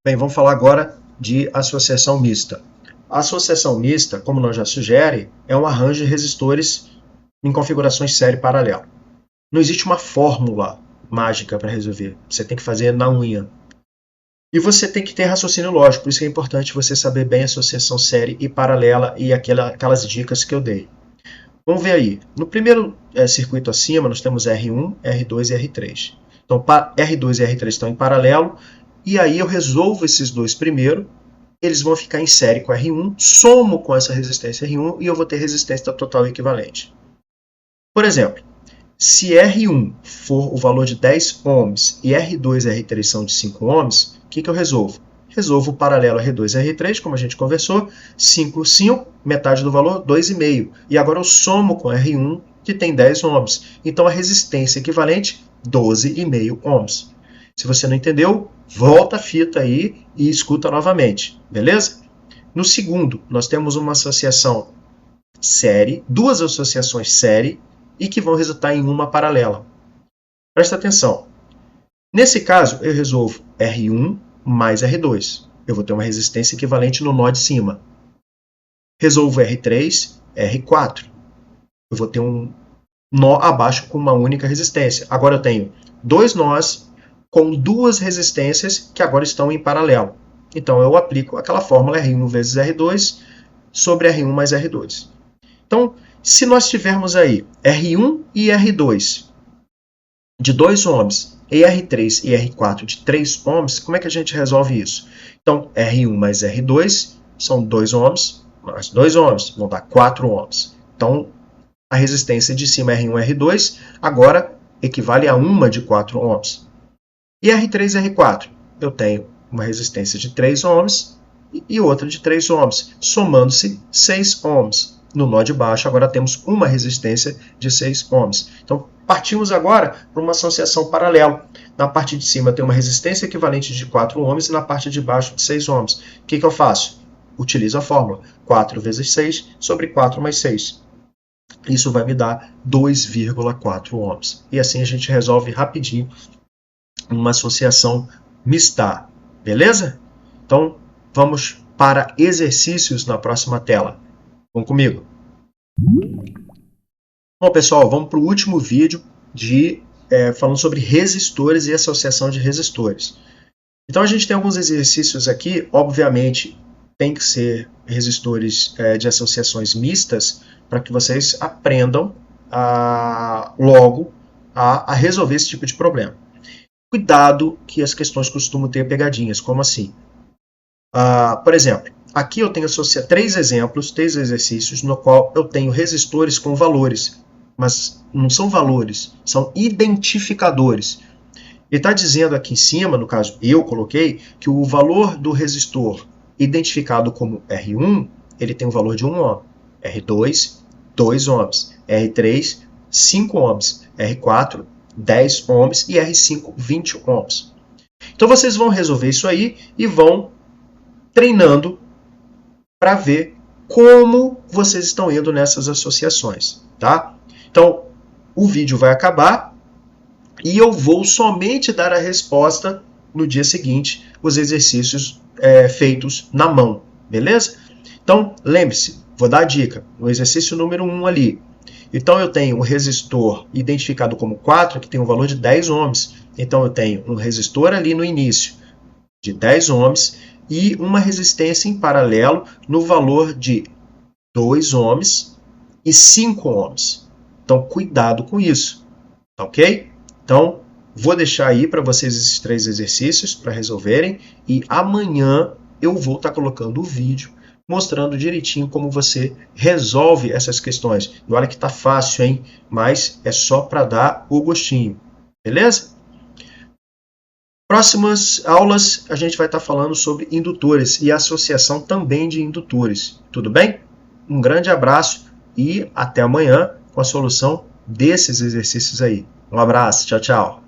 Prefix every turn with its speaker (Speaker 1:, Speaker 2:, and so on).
Speaker 1: Bem, vamos falar agora de associação mista. A associação mista, como o nome já sugere, é um arranjo de resistores em configurações série paralela. Não existe uma fórmula mágica para resolver. Você tem que fazer na unha. E você tem que ter raciocínio lógico, por isso que é importante você saber bem a associação série e paralela e aquelas dicas que eu dei. Vamos ver aí. No primeiro circuito acima, nós temos R1, R2 e R3. Então, R2 e R3 estão em paralelo, e aí eu resolvo esses dois primeiro, eles vão ficar em série com R1, somo com essa resistência R1 e eu vou ter resistência total equivalente. Por exemplo, se R1 for o valor de 10 ohms e R2 e R3 são de 5 ohms, o que eu resolvo? Resolvo o paralelo R2 e R3, como a gente conversou, 5, 5, metade do valor, 2,5. E agora eu somo com R1, que tem 10 ohms. Então a resistência equivalente, 12,5 ohms. Se você não entendeu, volta a fita aí e escuta novamente, beleza? No segundo, nós temos uma associação série, duas associações série, e que vão resultar em uma paralela. Presta atenção. Nesse caso, eu resolvo R1 mais R2. Eu vou ter uma resistência equivalente no nó de cima. Resolvo R3, R4. Eu vou ter um nó abaixo com uma única resistência. Agora eu tenho dois nós com duas resistências que agora estão em paralelo. Então eu aplico aquela fórmula R1 vezes R2 sobre R1 mais R2. Então, se nós tivermos aí R1 e R2 de 2 ohms e R3 e R4 de 3 ohms, como é que a gente resolve isso? Então, R1 mais R2 são 2 ohms, mais 2 ohms, vão dar 4 ohms. Então, a resistência de cima R1 e R2 agora equivale a uma de 4 ohms. E R3 e R4? Eu tenho uma resistência de 3 ohms e outra de 3 ohms, somando-se 6 ohms. No nó de baixo, agora temos uma resistência de 6 ohms. Então, partimos agora para uma associação paralela. Na parte de cima tem uma resistência equivalente de 4 ohms e na parte de baixo de 6 ohms. O que eu faço? Utilizo a fórmula 4 vezes 6 sobre 4 mais 6. Isso vai me dar 2,4 ohms. E assim a gente resolve rapidinho uma associação mista. Beleza? Então, vamos para exercícios na próxima tela. Vão comigo? Bom, pessoal, vamos para o último vídeo falando sobre resistores e associação de resistores. Então, a gente tem alguns exercícios aqui, obviamente, tem que ser resistores de associações mistas, para que vocês aprendam logo a resolver esse tipo de problema. Cuidado que as questões costumam ter pegadinhas, como assim? Por exemplo, aqui eu tenho três exemplos, três exercícios, no qual eu tenho resistores com valores, mas não são valores, são identificadores. Ele está dizendo aqui em cima, no caso eu coloquei, que o valor do resistor identificado como R1, ele tem um valor de 1 ohm, R2, 2 ohms, R3, 5 ohms, R4, 10 ohms e R5, 20 ohms. Então vocês vão resolver isso aí e vão treinando para ver como vocês estão indo nessas associações, tá? Então, o vídeo vai acabar e eu vou somente dar a resposta no dia seguinte, os exercícios feitos na mão, beleza? Então, lembre-se, vou dar a dica, no exercício número 1 ali. Então, eu tenho um resistor identificado como 4, que tem um valor de 10 ohms. Então, eu tenho um resistor ali no início de 10 ohms e uma resistência em paralelo no valor de 2 ohms e 5 ohms. Então, cuidado com isso, tá ok? Então, vou deixar aí para vocês esses três exercícios para resolverem e amanhã eu vou estar colocando o vídeo mostrando direitinho como você resolve essas questões. E olha que tá fácil, hein? Mas é só para dar o gostinho, beleza? Próximas aulas a gente vai estar falando sobre indutores e associação também de indutores. Tudo bem? Um grande abraço e até amanhã com a solução desses exercícios aí. Um abraço, tchau, tchau.